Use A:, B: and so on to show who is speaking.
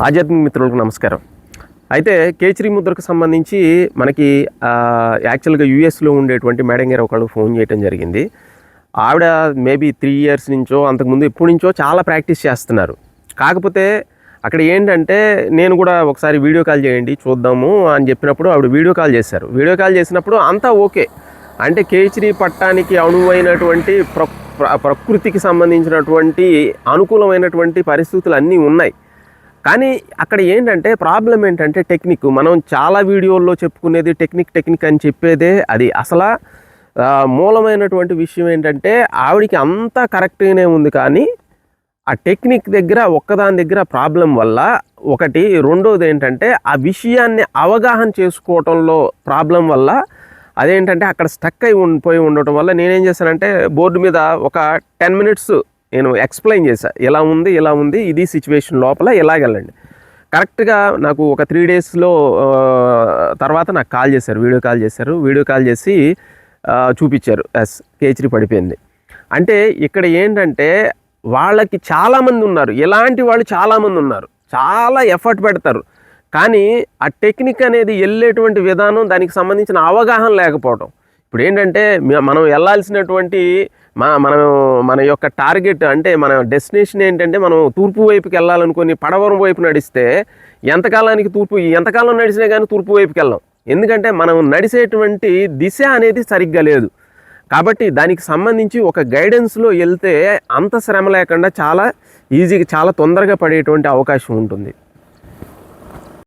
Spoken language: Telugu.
A: ఆధ్యాత్మిక మిత్రులకు నమస్కారం. అయితే కేచరి ముద్రకు సంబంధించి మనకి యాక్చువల్గా యూఎస్లో ఉండేటువంటి మేడం గారు ఒకళ్ళు ఫోన్ చేయడం జరిగింది. ఆవిడ మేబీ 3 years నుంచో అంతకుముందు ఎప్పటి నుంచో చాలా ప్రాక్టీస్ చేస్తున్నారు. కాకపోతే అక్కడ ఏంటంటే నేను కూడా ఒకసారి వీడియో కాల్ చేయండి చూద్దాము అని చెప్పినప్పుడు ఆవిడ వీడియో కాల్ చేశారు. వీడియో కాల్ చేసినప్పుడు అంతా ఓకే, అంటే కేచరి పట్టానికి అనువైనటువంటి ప్రకృతికి సంబంధించినటువంటి అనుకూలమైనటువంటి పరిస్థితులు అన్నీ ఉన్నాయి. కానీ అక్కడ ఏంటంటే ప్రాబ్లం ఏంటంటే టెక్నిక్. మనం చాలా వీడియోల్లో చెప్పుకునేది టెక్నిక్ అని చెప్పేదే అది అసలు మూలమైనటువంటి విషయం ఏంటంటే ఆవిడికి అంతా కరెక్ట్గానే ఉంది, కానీ ఆ టెక్నిక్ దగ్గర ఒక్కదాని దగ్గర ప్రాబ్లం వల్ల ఒకటి, రెండోది ఏంటంటే ఆ విషయాన్ని అవగాహన చేసుకోవటంలో ప్రాబ్లం వల్ల అదేంటంటే అక్కడ స్టక్ పోయి ఉండటం వల్ల నేనేం చేశానంటే బోర్డు మీద ఒక 10 minutes నేను ఎక్స్ప్లెయిన్ చేశాను, ఎలా ఉంది ఇది సిచ్యువేషన్ లోపల ఎలాగెళ్ళండి. కరెక్ట్గా నాకు ఒక 3 daysలో తర్వాత నాకు కాల్ చేశారు, వీడియో కాల్ చేసి చూపించారు, ఎస్ కేచరి పడిపోయింది. అంటే ఇక్కడ ఏంటంటే వాళ్ళకి చాలామంది ఉన్నారు, ఎలాంటి వాళ్ళు చాలామంది ఉన్నారు, చాలా ఎఫర్ట్ పెడతారు, కానీ ఆ టెక్నిక్ అనేది వెళ్ళేటువంటి విధానం దానికి సంబంధించిన అవగాహన లేకపోవడం. ఇప్పుడు ఏంటంటే మనం వెళ్ళాల్సినటువంటి మన యొక్క టార్గెట్ అంటే మన డెస్టినేషన్ ఏంటంటే మనం తూర్పు వైపుకి వెళ్ళాలనుకొని పడవరం వైపు నడిస్తే ఎంతకాలం నడిచినా కానీ తూర్పు వైపుకి వెళ్ళాం, ఎందుకంటే మనం నడిచేటువంటి దిశ అనేది సరిగ్గా లేదు. కాబట్టి దానికి సంబంధించి ఒక గైడెన్స్లో వెళ్తే అంత శ్రమ లేకుండా చాలా ఈజీగా చాలా తొందరగా పడేటువంటి అవకాశం ఉంటుంది.